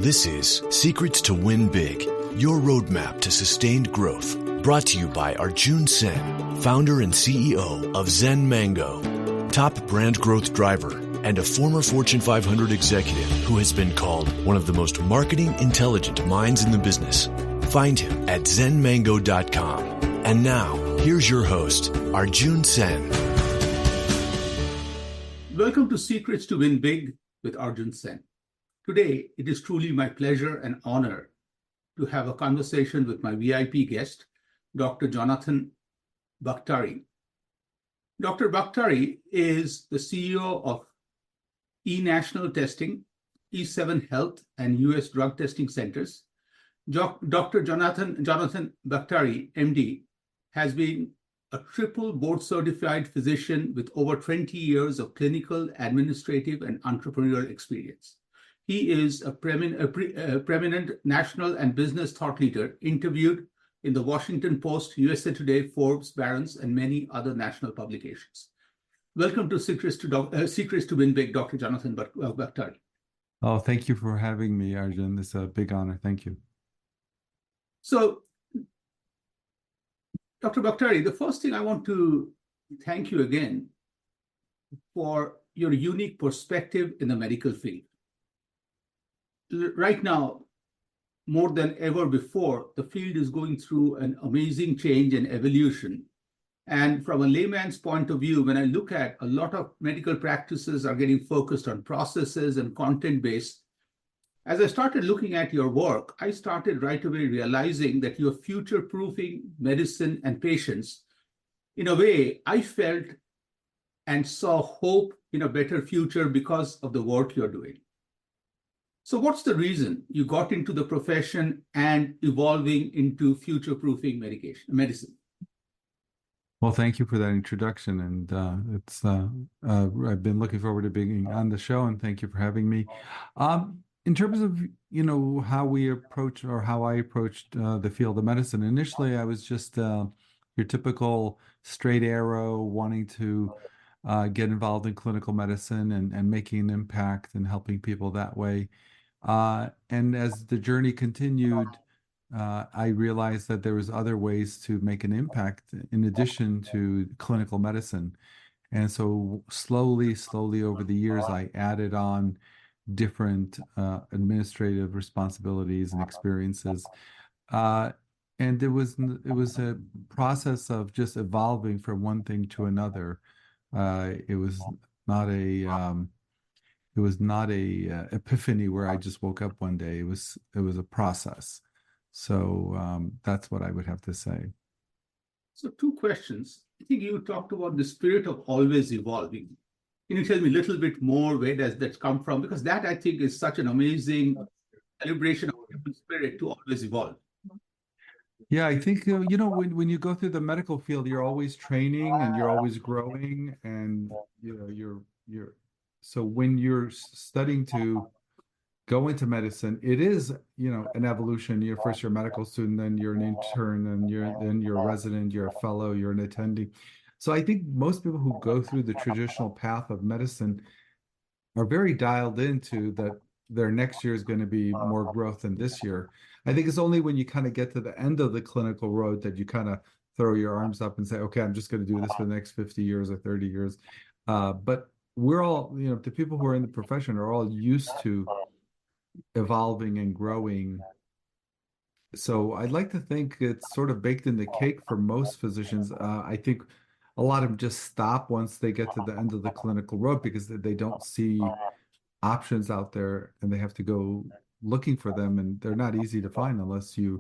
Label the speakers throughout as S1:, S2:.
S1: This is Secrets to Win Big, your roadmap to sustained growth. Brought to you by Arjun Sen, founder and CEO of Zen Mango, top brand growth driver, and a former Fortune 500 executive who has been called one of the most marketing intelligent minds in the business. Find him at zenmango.com. And now, here's your host, Arjun Sen.
S2: Welcome to Secrets to Win Big with Arjun Sen. Today, it is truly my pleasure and honor to have a conversation with my VIP guest, Dr. Jonathan Baktari. Dr. Baktari is the CEO of eNational Testing, E7 Health, and US Drug Testing Centers. Dr. Jonathan Baktari MD has been a triple board-certified physician with over 20 years of clinical, administrative, and entrepreneurial experience. He is a preeminent national and business thought leader, interviewed in the Washington Post, USA Today, Forbes, Barron, and many other national publications. Welcome to Secrets to Win Big, Dr. Jonathan Baktari.
S3: Oh, thank you for having me, Arjun. It's a big honor. Thank you.
S2: So, Dr. Baktari, the first thing I want to thank you again for your unique perspective in the medical field. Right now, more than ever before, the field is going through an amazing change and evolution. And from a layman's point of view, when I look at a lot of medical practices are getting focused on processes and content-based, as I started looking at your work, I started right away realizing that you're future-proofing medicine and patients. In a way, I felt and saw hope in a better future because of the work you're doing. So what's the reason you got into the profession and evolving into future-proofing medicine?
S3: Well, thank you for that introduction. And I've been looking forward to being on the show, and thank you for having me. In terms of, how we approach or how I approached the field of medicine, initially I was just your typical straight arrow wanting to get involved in clinical medicine and making an impact and helping people that way. And as the journey continued, I realized that there was other ways to make an impact in addition to clinical medicine. And so slowly over the years, I added on different administrative responsibilities and experiences. And it was a process of just evolving from one thing to another. It was not a epiphany where I just woke up one day. It was a process. So that's what I would have to say.
S2: So 2 questions. I think you talked about the spirit of always evolving. Can you tell me a little bit more where does that come from? Because that, I think, is such an amazing celebration of human spirit to always evolve.
S3: Yeah, I think, when you go through the medical field, you're always training and you're always growing. And, so when you're studying to go into medicine, it is, an evolution. You're first you're a medical student, then you're an intern, and then you're a resident, you're a fellow, you're an attending. So I think most people who go through the traditional path of medicine are very dialed into that their next year is going to be more growth than this year. I think it's only when you kind of get to the end of the clinical road that you kind of throw your arms up and say, okay, I'm just going to do this for the next 50 years or 30 years. But we're all, the people who are in the profession are all used to evolving and growing. So I'd like to think it's sort of baked in the cake for most physicians. I think a lot of them just stop once they get to the end of the clinical road because they don't see options out there and they have to go looking for them, and they're not easy to find unless you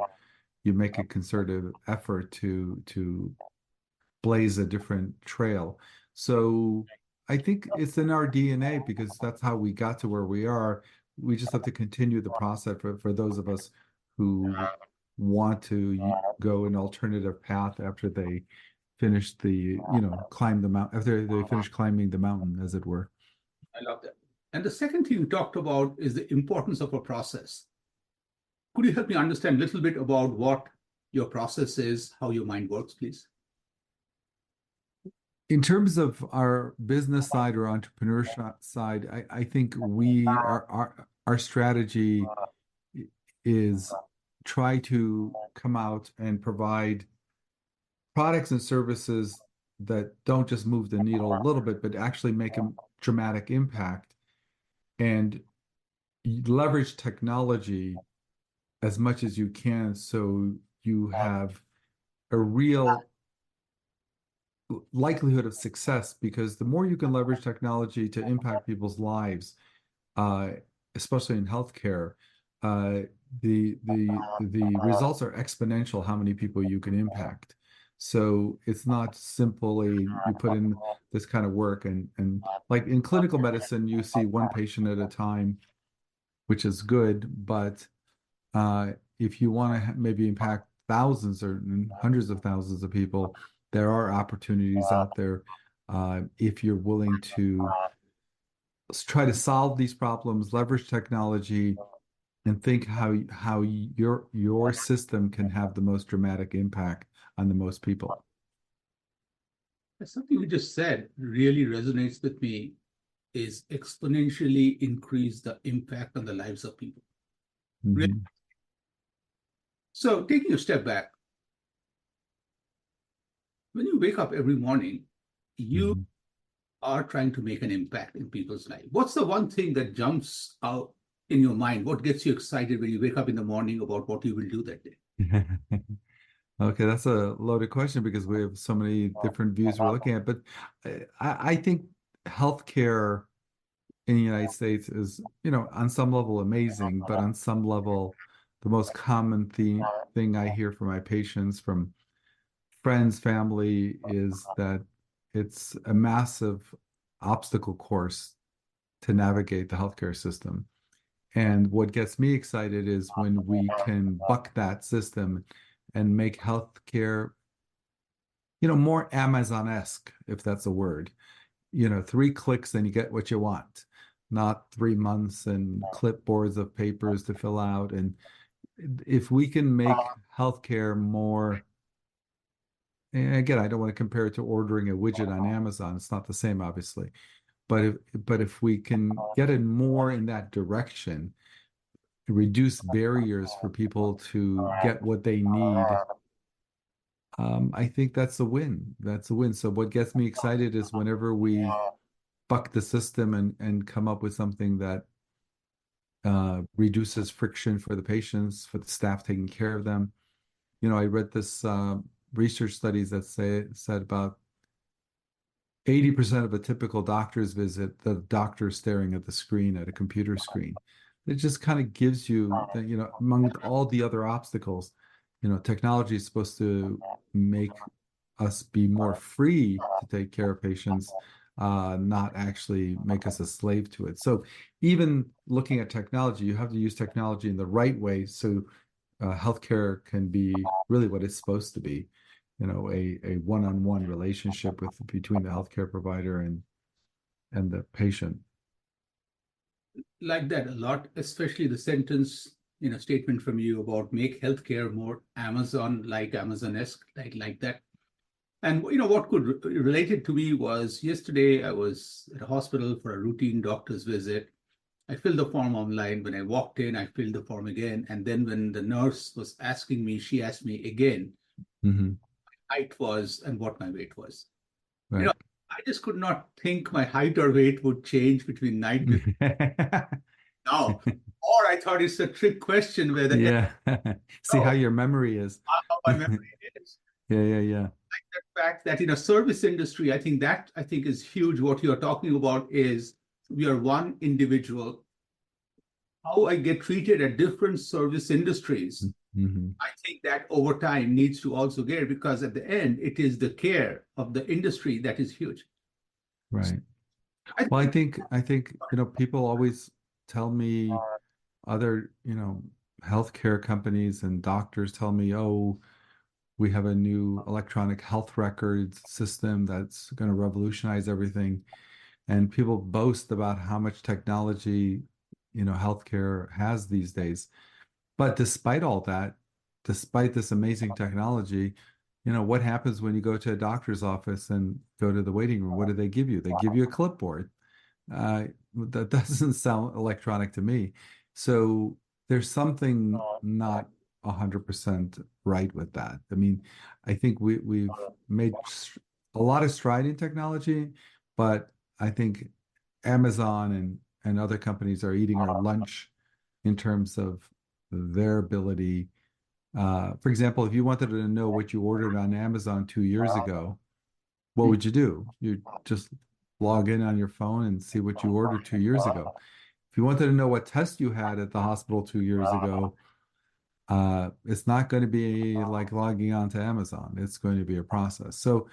S3: make a concerted effort to blaze a different trail. So I think it's in our DNA because that's how we got to where we are. We just have to continue the process for those of us who want to go an alternative path after they finish climb the mountain, after they finish climbing the mountain, as it were.
S2: I love that. And the second thing you talked about is the importance of a process. Could you help me understand a little bit about what your process is, how your mind works, please?
S3: In terms of our business side or entrepreneurship side, I think our strategy is try to come out and provide products and services that don't just move the needle a little bit, but actually make a dramatic impact and leverage technology as much as you can so you have a real likelihood of success, because the more you can leverage technology to impact people's lives, especially in healthcare, the results are exponential how many people you can impact. So it's not simply you put in this kind of work and like in clinical medicine, you see one patient at a time, which is good, but if you want to maybe impact thousands or hundreds of thousands of people, there are opportunities out there if you're willing to try to solve these problems, leverage technology, and think how your system can have the most dramatic impact on the most people.
S2: Something you just said really resonates with me, is exponentially increase the impact on the lives of people.
S3: Mm-hmm.
S2: Really. So taking a step back, when you wake up every morning, you are trying to make an impact in people's life. What's the one thing that jumps out in your mind? What gets you excited when you wake up in the morning about what you will do that day?
S3: Okay, that's a loaded question because we have so many different views we're looking at. But I think healthcare in the United States is, on some level amazing, but on some level, the most common thing I hear from my patients, from friends, family, is that it's a massive obstacle course to navigate the healthcare system. And what gets me excited is when we can buck that system and make healthcare, more Amazon-esque, if that's a word. 3 clicks and you get what you want, not 3 months and clipboards of papers to fill out. And if we can make healthcare more, and again, I don't want to compare it to ordering a widget on Amazon. It's not the same, obviously. But if we can get it more in that direction, reduce barriers for people to get what they need, I think that's a win. That's a win. So what gets me excited is whenever we buck the system and come up with something that reduces friction for the patients, for the staff taking care of them. I read this research studies that said about 80% of a typical doctor's visit, the doctor staring at the screen, at a computer screen. It just kind of gives you that, among all the other obstacles, technology is supposed to make us be more free to take care of patients, not actually make us a slave to it. So even looking at technology, you have to use technology in the right way so healthcare can be really what it's supposed to be, a one-on-one relationship between the healthcare provider and the patient.
S2: Like that a lot, especially the sentence, statement from you about make healthcare more Amazon-like, Amazon-esque, like that. And what could relate it to me was yesterday I was at a hospital for a routine doctor's visit. I filled the form online. When I walked in, I filled the form again. And then when the nurse was asking me, she asked me again
S3: Mm-hmm.
S2: my height was and what my weight was.
S3: Right.
S2: I just could not think my height or weight would change between night before now. Or I thought it's a trick question where
S3: Yeah. See how your memory is.
S2: how my memory is.
S3: Yeah.
S2: Like the fact that in a service industry, I think is huge. What you're talking about is we are one individual. How I get treated at different service industries,
S3: Mm-hmm.
S2: I think that over time needs to also get, because at the end, it is the care of the industry that is huge.
S3: Right. Well, I think people always tell me, other healthcare companies and doctors tell me, oh, we have a new electronic health records system that's going to revolutionize everything. And people boast about how much technology, healthcare has these days. But despite all that, despite this amazing technology, what happens when you go to a doctor's office and go to the waiting room? What do they give you? They give you a clipboard. That doesn't sound electronic to me. So there's something not 100% right with that. I mean, I think we've made a lot of stride in technology, but I think Amazon and other companies are eating our lunch in terms of their ability. For example, if you wanted to know what you ordered on Amazon 2 years ago, what would you do? You just log in on your phone and see what you ordered 2 years ago. If you wanted to know what test you had at the hospital 2 years ago, it's not going to be like logging on to Amazon. It's going to be a process. So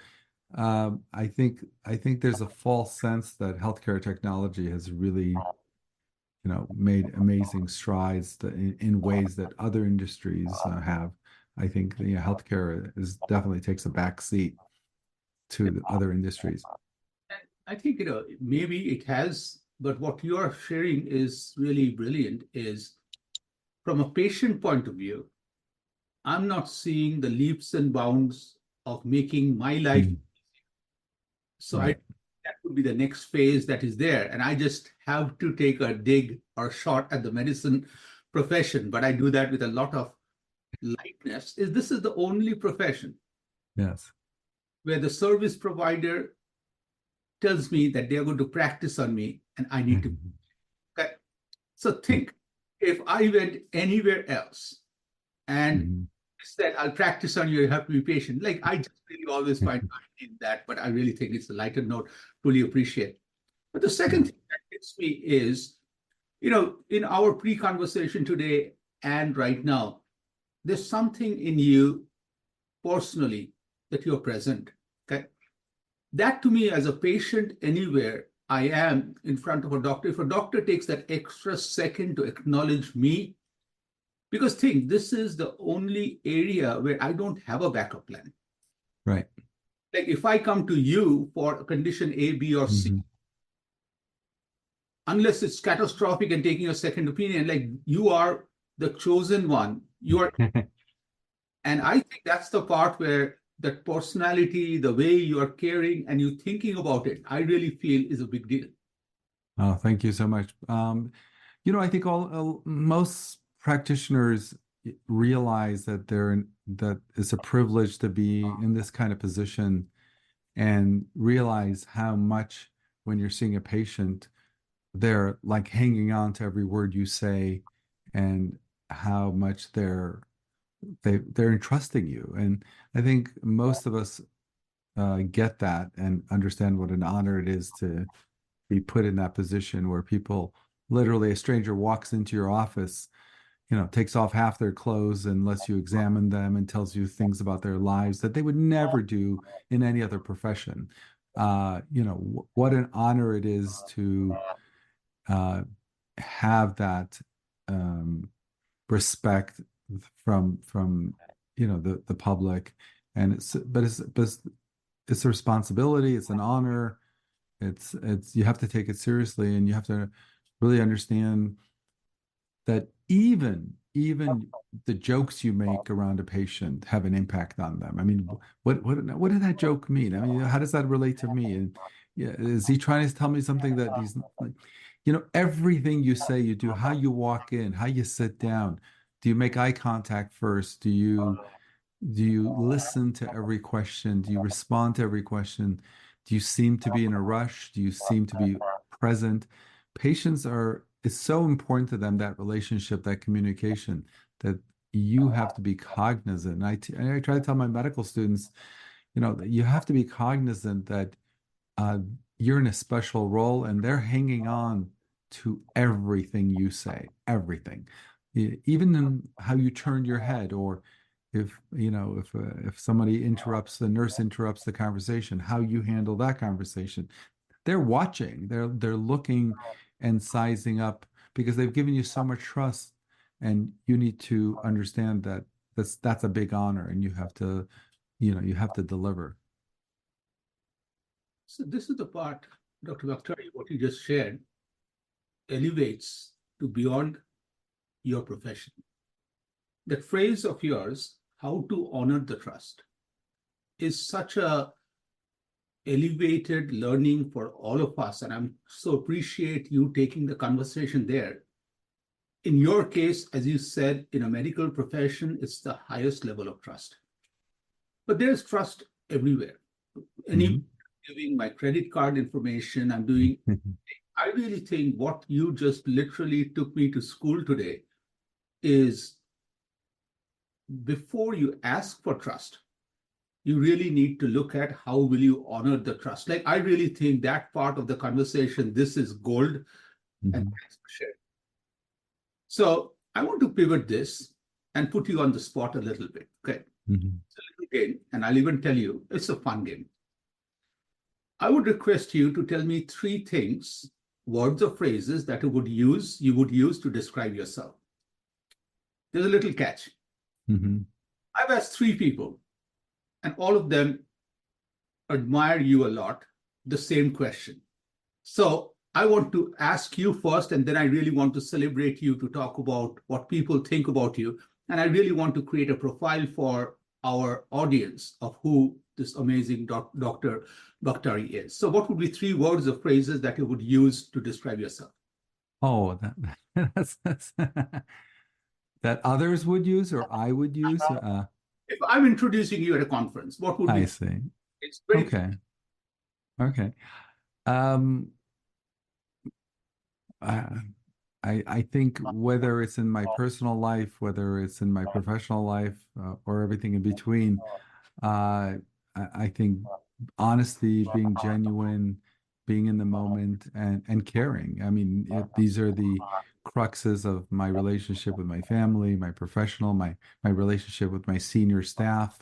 S3: I think there's a false sense that healthcare technology has really, made amazing strides in ways that other industries have. I think healthcare definitely takes a back seat to the other industries.
S2: I think, maybe it has, but what you are sharing is really brilliant is from a patient point of view, I'm not seeing the leaps and bounds of making my life. So
S3: Right.
S2: that would be the next phase that is there. And I just have to take a dig or shot at the medicine profession, but I do that with a lot of lightness. This is the only profession
S3: Yes.
S2: where the service provider tells me that they're going to practice on me and I need to. Okay. So think, if I went anywhere else and said, I'll practice on you, you have to be patient. Like, I just really always find in that, but I really think it's a lighter note, truly appreciate. But the second thing that hits me is, in our pre-conversation today and right now, there's something in you personally that you're present. Okay. That to me, as a patient anywhere I am in front of a doctor, if a doctor takes that extra second to acknowledge me, because think, this is the only area where I don't have a backup plan.
S3: Right.
S2: Like if I come to you for a condition A, B, or C, unless it's catastrophic and taking a second opinion, like you are the chosen one. You are, and I think that's the part where that personality, the way you are caring and you thinking about it, I really feel is a big deal.
S3: Oh, thank you so much. I think most practitioners realize that that it's a privilege to be in this kind of position, and realize how much when you're seeing a patient, they're like hanging on to every word you say, and how much they're entrusting you. And I think most of us get that and understand what an honor it is to be put in that position where people, literally a stranger walks into your office, takes off half their clothes and lets you examine them and tells you things about their lives that they would never do in any other profession. What an honor it is to have that respect from the public. And it's a responsibility, it's an honor. It's you have to take it seriously, and you have to really understand that even the jokes you make around a patient have an impact on them. I mean, what did that joke mean? I mean, how does that relate to me? And is he trying to tell me something that he's like, everything you say, you do, how you walk in, how you sit down, do you make eye contact first? Do you listen to every question? Do you respond to every question? Do you seem to be in a rush? Do you seem to be present? It's so important to them, that relationship, that communication, that you have to be cognizant. And I try to tell my medical students, that you have to be cognizant that you're in a special role and they're hanging on to everything you say, everything, even in how you turn your head, or if somebody interrupts, the nurse interrupts the conversation, how you handle that conversation. They're watching, they're looking and sizing up, because they've given you so much trust, and you need to understand that that's a big honor, and you have to deliver.
S2: So this is the part, Dr. Baktari, what you just shared elevates to beyond your profession. That phrase of yours, how to honor the trust, is such a elevated learning for all of us. And I'm so appreciate you taking the conversation there. In your case, as you said, in a medical profession, it's the highest level of trust. But there's trust everywhere. Any giving my credit card information, I'm doing. I really think what you just literally took me to school today is before you ask for trust, you really need to look at how will you honor the trust. Like, I really think that part of the conversation, this is gold, and thanks for sharing. So I want to pivot this and put you on the spot a little bit. Okay. It's a little game, and I'll even tell you, it's a fun game. I would request you to tell me 3 things, words or phrases that you would use to describe yourself. There's a little catch. I've asked 3 people, and all of them admire you a lot, the same question. So I want to ask you first, and then I really want to celebrate you to talk about what people think about you. And I really want to create a profile for our audience of who this amazing Dr. Baktari is. So what would be 3 words or phrases that you would use to describe yourself?
S3: Oh, that's that others would use or I would use?
S2: If I'm introducing you at a conference, what would
S3: I
S2: be?
S3: see.
S2: It's very
S3: Okay. I think whether it's in my personal life, whether it's in my professional life, or everything in between, I think honesty, being genuine, being in the moment, and caring. I mean, these are the cruxes of my relationship with my family, my professional, my relationship with my senior staff.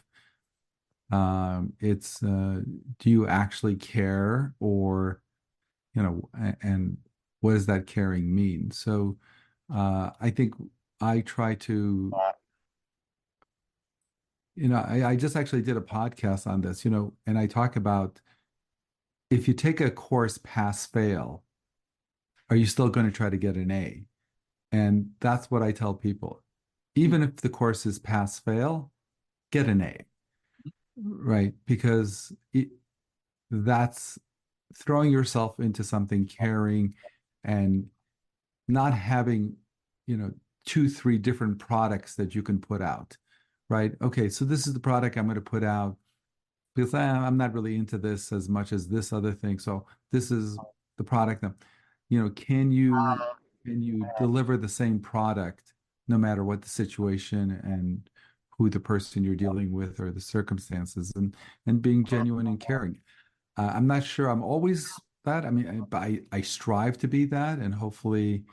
S3: It's do you actually care, or and what does that caring mean? So I think I try to, I just actually did a podcast on this, and I talk about, if you take a course pass fail, are you still going to try to get an A? And that's what I tell people. Even if the course is pass fail, get an A, right? Because that's throwing yourself into something, caring, and not having, 2, 3 different products that you can put out, right? Okay, so this is the product I'm going to put out because I'm not really into this as much as this other thing. So this is the product that, can you deliver the same product no matter what the situation and who the person you're dealing with or the circumstances, and being genuine and caring. I'm not sure I'm always that. I mean, I strive to be that, and hopefully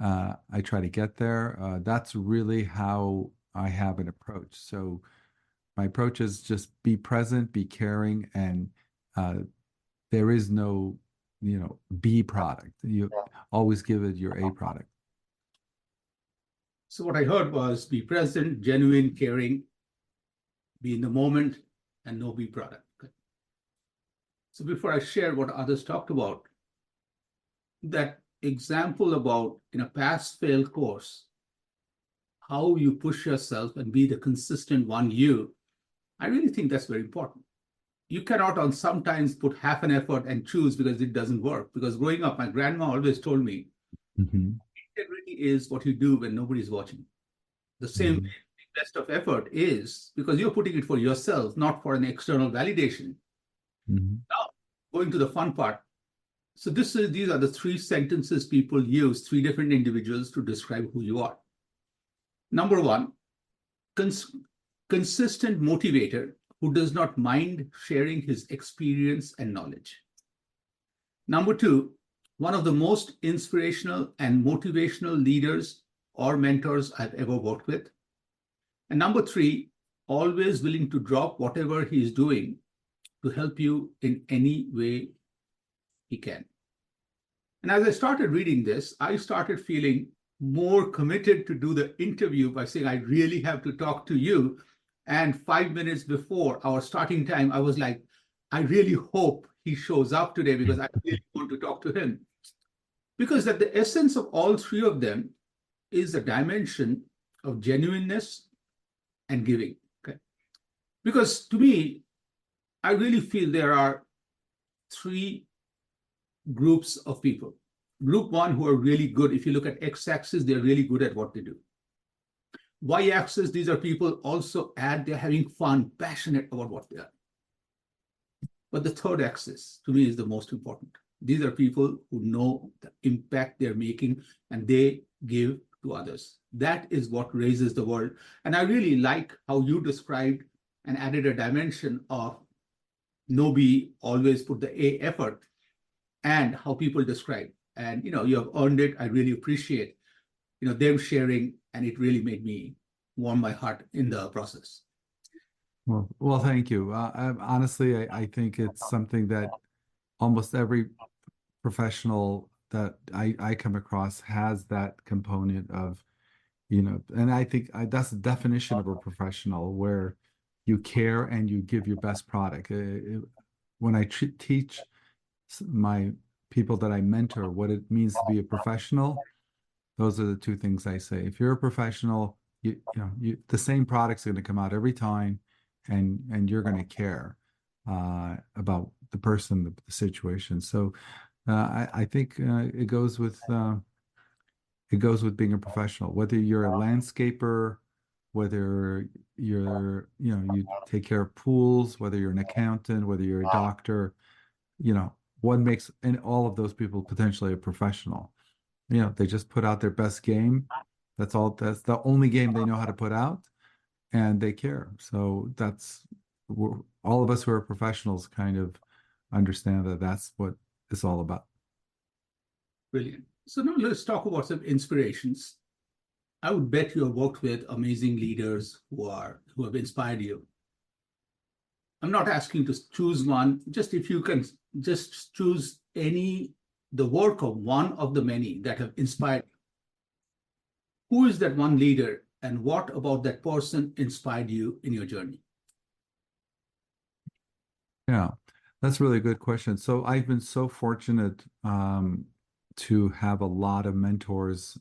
S3: I try to get there. That's really how I have an approach. So my approach is just be present, be caring, and there is no, B product. You always give it your A product.
S2: So what I heard was be present, genuine, caring, be in the moment, and no B product. Okay. So before I share what others talked about, that example about in a pass-fail course, how you push yourself and be the consistent one I really think that's very important. You cannot on sometimes put half an effort and choose because it doesn't work. Because growing up, my grandma always told me, integrity is what you do when nobody's watching. The same way the best of effort is because you're putting it for yourself, not for an external validation. Now, going to the fun part. So these are the 3 sentences people use, 3 different individuals to describe who you are. Number 1, consistent motivator who does not mind sharing his experience and knowledge. Number 2, one of the most inspirational and motivational leaders or mentors I've ever worked with. And number 3, always willing to drop whatever he's doing to help you in any way he can. And as I started reading this, I started feeling more committed to do the interview by saying, I really have to talk to you. And 5 minutes before our starting time, I was like, I really hope he shows up today because I really want to talk to him. Because at the essence of all 3 of them is a dimension of genuineness and giving. Okay? Because to me, I really feel there are 3 groups of people. Group one who are really good. If you look at x-axis, they're really good at what they do. Y-axis, these are people also they're having fun, passionate about what they are. But the third axis, to me, is the most important. These are people who know the impact they're making and they give to others. That is what raises the world. And I really like how you described and added a dimension of no B, always put the A effort, and how people describe. And you have earned it. I really appreciate them sharing, and it really made me warm my heart in the process.
S3: Well, thank you. Honestly, I think it's something that almost every professional that I come across has that component of, and I think that's the definition of a professional, where you care and you give your best product. When I teach my people that I mentor what it means to be a professional, those are the two things I say. If you're a professional, the same product's going to come out every time, and you're going to care about the person, the situation. So I think it goes with being a professional. Whether you're a landscaper, whether you're you take care of pools, whether you're an accountant, whether you're a doctor, what makes and all of those people potentially a professional. They just put out their best game. That's all. That's the only game they know how to put out, and they care. So all of us who are professionals kind of understand that that's what it's all about.
S2: Brilliant. So now let's talk about some inspirations. I would bet you have worked with amazing leaders who have inspired you. I'm not asking you to choose one. Just if you can just choose the work of one of the many that have inspired you. Who is that one leader, and what about that person inspired you in your journey?
S3: Yeah, that's a really good question. So I've been so fortunate to have a lot of mentors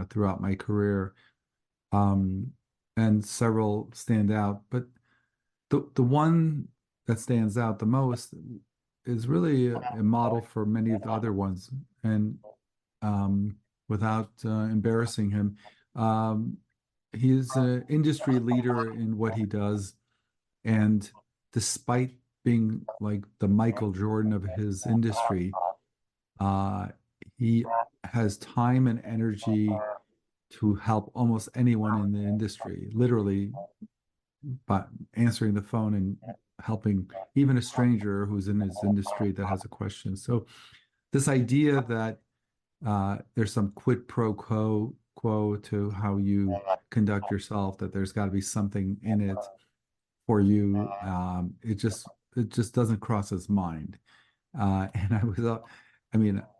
S3: throughout my career, and several stand out. But the one that stands out the most is really a model for many of the other ones. And without embarrassing him, he's an industry leader in what he does. And despite being like the Michael Jordan of his industry, he has time and energy to help almost anyone in the industry, literally by answering the phone and helping even a stranger who's in his industry that has a question. So this idea that there's some quid pro quo to how you conduct yourself, that there's got to be something in it for you, it just doesn't cross his mind. And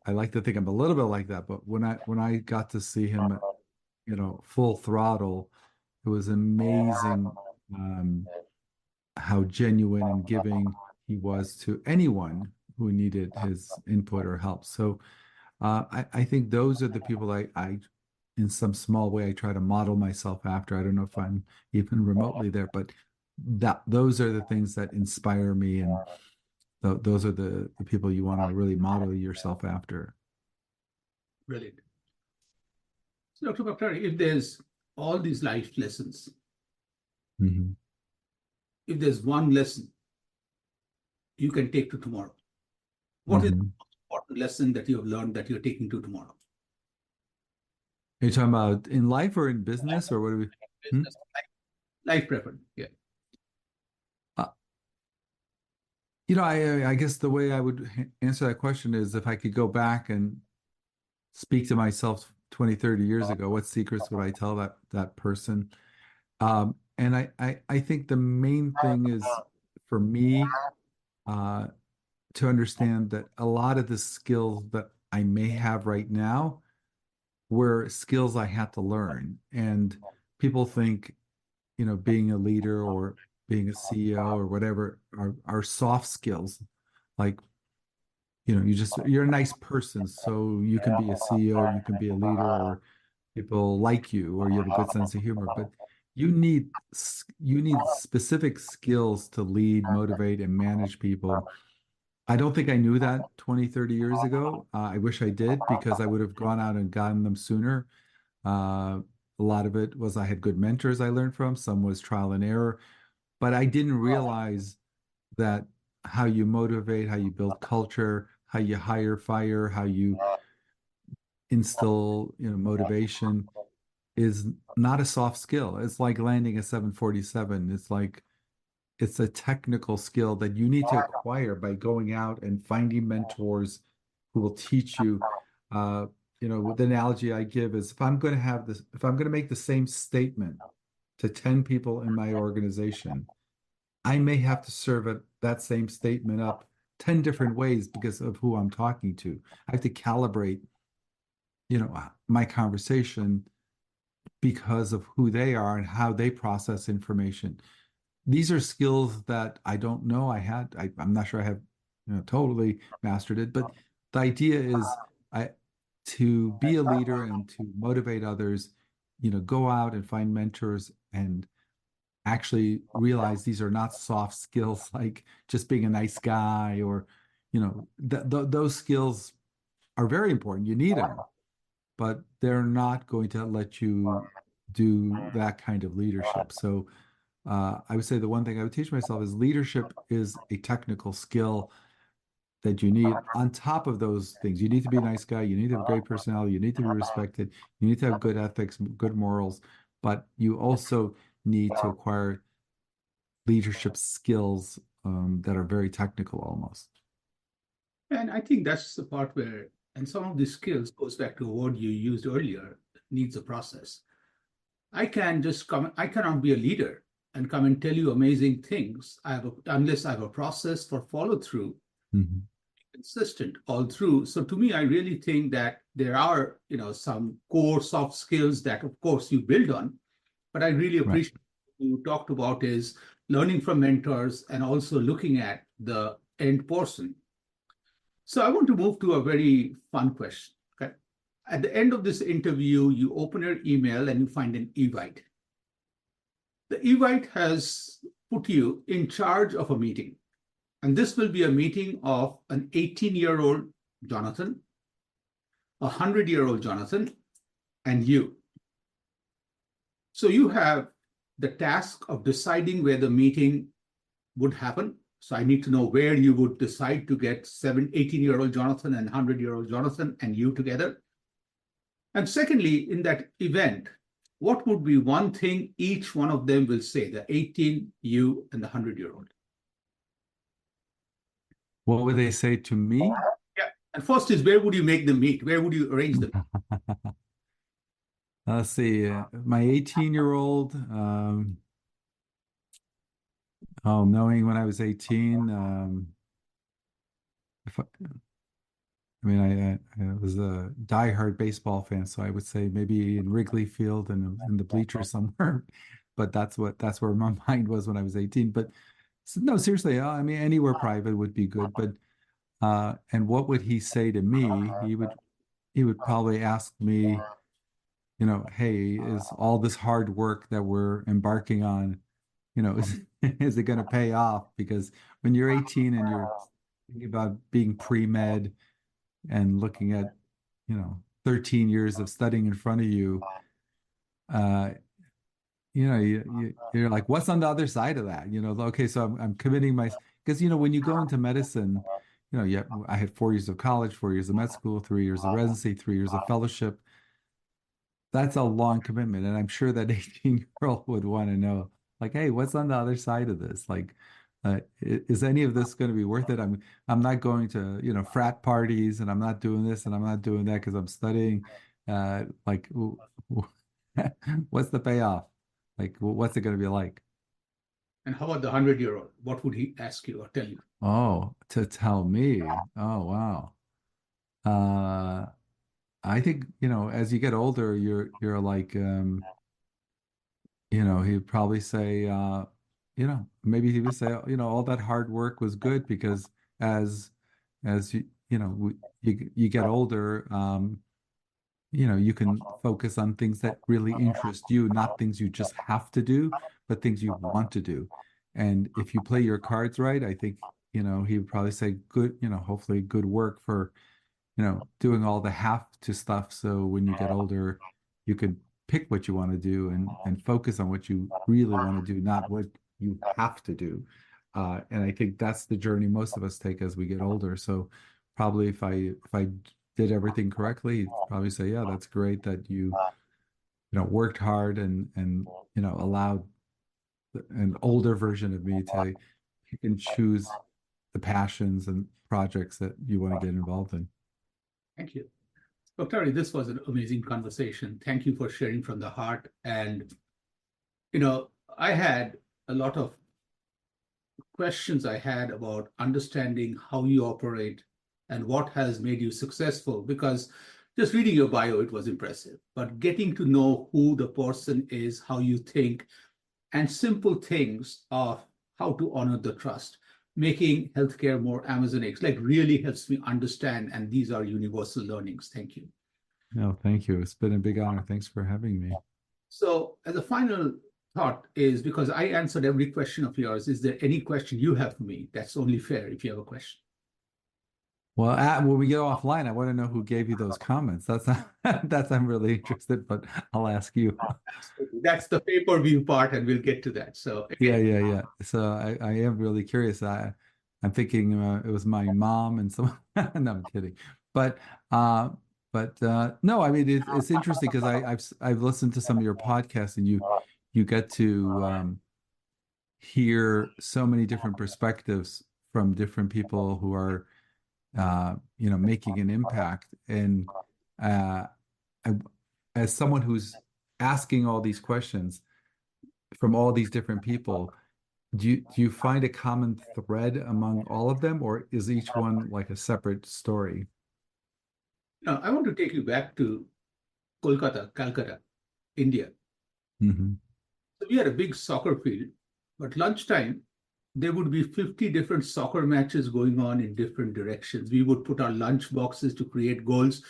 S3: I like to think I'm a little bit like that, but when I got to see him, full throttle, it was amazing how genuine and giving he was to anyone who needed his input or help. So I think those are the people I in some small way I try to model myself after. I don't know if I'm even remotely there, but those are the things that inspire me, and those are the people you want to really model yourself after.
S2: Brilliant. So Dr. Baktari, if there's all these life lessons,
S3: Mm-hmm.
S2: if there's one lesson you can take to tomorrow, what is the most important lesson that you have learned that you're taking to tomorrow?
S3: Are you talking about in life or in business, or what do we?
S2: Business, life preference, yeah.
S3: I guess the way I would answer that question is, if I could go back and speak to myself 20, 30 years ago, what secrets would I tell that person? And I think the main thing is for me to understand that a lot of the skills that I may have right now were skills I had to learn. And people think, being a leader or being a CEO or whatever are soft skills. Like, you're a nice person, so you can be a CEO, you can be a leader, or people like you, or you have a good sense of humor. But you need specific skills to lead, motivate, and manage people I don't think I knew that 20, 30 years ago. I wish I did because I would have gone out and gotten them sooner. A lot of it was I had good mentors I learned from. Some was trial and error, but I didn't realize that how you motivate, how you build culture, how you hire, fire, how you instill, motivation is not a soft skill. It's like landing a 747. It's a technical skill that you need to acquire by going out and finding mentors who will teach you. The analogy I give is if I'm going to have this, if I'm going to make the same statement to 10 people in my organization, I may have to serve that same statement up 10 different ways because of who I'm talking to. I have to calibrate, my conversation because of who they are and how they process information. These are skills that I don't know I had. I'm not sure I have, totally mastered it, but the idea is to be a leader and to motivate others, go out and find mentors and actually realize these are not soft skills like just being a nice guy or, those skills are very important. You need them, but they're not going to let you do that kind of leadership. So I would say the one thing I would teach myself is leadership is a technical skill that you need on top of those things. You need to be a nice guy. You need to have a great personality. You need to be respected. You need to have good ethics, good morals, but you also need to acquire leadership skills that are very technical almost.
S2: And I think that's the part where, and some of these skills goes back to a word you used earlier, needs a process. I cannot be a leader and come and tell you amazing things. Unless I have a process for follow through, consistent all through. So to me, I really think that there are, some core soft skills that, of course, you build on. But I really appreciate what you talked about is learning from mentors and also looking at the end person. So I want to move to a very fun question. Okay. At the end of this interview, you open your email and you find an invite. The invite has put you in charge of a meeting. And this will be a meeting of an 18-year-old Jonathan, a 100-year-old Jonathan, and you. So you have the task of deciding where the meeting would happen. So I need to know where you would decide to get 18-year-old Jonathan and 100-year-old Jonathan and you together. And secondly, in that event, what would be one thing each one of them will say, the 18, you, and the 100-year-old?
S3: What would they say to me?
S2: Yeah. And first is, where would you make them meet? Where would you arrange them?
S3: Let's see. My 18-year-old, knowing when I was 18, I was a diehard baseball fan, so I would say maybe in Wrigley Field and in the bleachers somewhere. But that's where my mind was when I was 18. But no, seriously, anywhere private would be good. But and what would he say to me? He would probably ask me, hey, is all this hard work that we're embarking on, is it going to pay off? Because when you're 18 and you're thinking about being pre-med and looking at, 13 years of studying in front of you, you're like, what's on the other side of that? Okay, so I'm committing because, when you go into medicine, I had 4 years of college, 4 years of med school, 3 years of residency, 3 years of fellowship. That's a long commitment. And I'm sure that 18-year-old would want to know, like, hey, what's on the other side of this? Like, is any of this going to be worth it? I'm not going to, frat parties, and I'm not doing this and I'm not doing that because I'm studying. Like, what's the payoff? Like, what's it going to be like?
S2: And how about the 100-year-old? What would he ask you or tell you?
S3: Oh, to tell me. Oh, wow. I think, as you get older, you're like, he'd probably say, maybe he would say, all that hard work was good because as you get older, you can focus on things that really interest you, not things you just have to do, but things you want to do. And if you play your cards right, I think he would probably say good, hopefully good work for, doing all the have to stuff. So when you get older, you could pick what you want to do and focus on what you really want to do, not what you have to do. And I think that's the journey most of us take as we get older. So probably if I did everything correctly, you'd probably say, yeah, that's great that you worked hard and allowed an older version of me to pick and choose the passions and projects that you want to get involved in.
S2: Thank you. Baktari, this was an amazing conversation. Thank you for sharing from the heart. And, I had a lot of questions I had about understanding how you operate and what has made you successful, because just reading your bio, it was impressive. But getting to know who the person is, how you think, and simple things of how to honor the trust, making healthcare more Amazonic, really helps me understand. And these are universal learnings. Thank you.
S3: No, thank you. It's been a big honor. Thanks for having me.
S2: So as a final thought is, because I answered every question of yours, is there any question you have for me? That's only fair if you have a question.
S3: Well, when we get offline, I want to know who gave you those comments. I'm really interested, but I'll ask you.
S2: That's the pay-per-view part, and we'll get to that. So
S3: yeah. So I am really curious. I'm thinking it was my mom and someone. No, I'm kidding. But no, I mean it's interesting because I've listened to some of your podcasts, and you get to hear so many different perspectives from different people who are making an impact. And as someone who's asking all these questions from all these different people, do you find a common thread among all of them, or is each one like a separate story?
S2: I want to take you back to Calcutta, India.
S3: Mm-hmm.
S2: So we had a big soccer field, but lunchtime, there would be 50 different soccer matches going on in different directions. We would put our lunch boxes to create goals.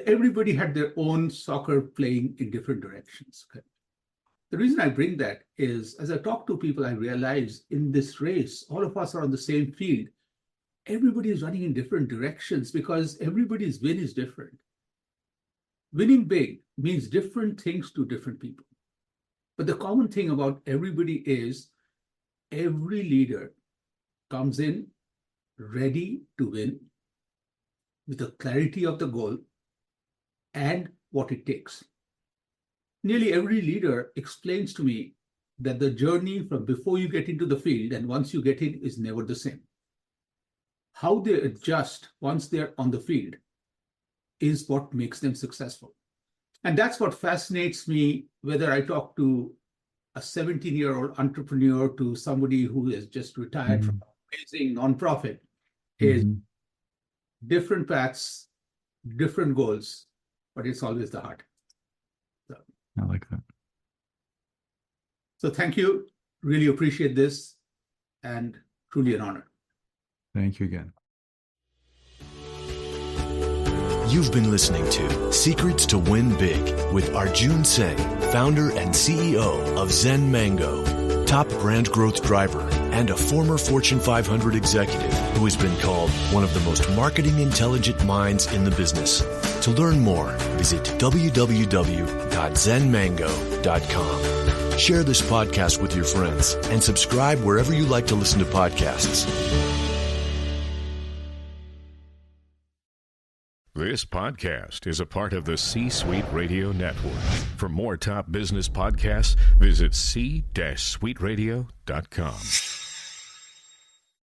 S2: Everybody had their own soccer playing in different directions. Okay? The reason I bring that is, as I talk to people, I realize in this race, all of us are on the same field. Everybody is running in different directions because everybody's win is different. Winning big means different things to different people. But the common thing about everybody is every leader comes in ready to win with the clarity of the goal and what it takes. Nearly every leader explains to me that the journey from before you get into the field and once you get in is never the same. How they adjust once they're on the field is what makes them successful. And that's what fascinates me, whether I talk to a 17-year-old entrepreneur to somebody who has just retired from an amazing nonprofit, is different paths, different goals, but it's always the heart. So,
S3: I like that.
S2: So thank you. Really appreciate this and truly an honor.
S3: Thank you again.
S1: You've been listening to Secrets to Win Big with Arjun Sen, founder and CEO of Zen Mango, top brand growth driver, and a former Fortune 500 executive who has been called one of the most marketing intelligent minds in the business. To learn more, visit www.zenmango.com. Share this podcast with your friends and subscribe wherever you like to listen to podcasts.
S4: This podcast is a part of the C-Suite Radio Network. For more top business podcasts, visit c-suiteradio.com.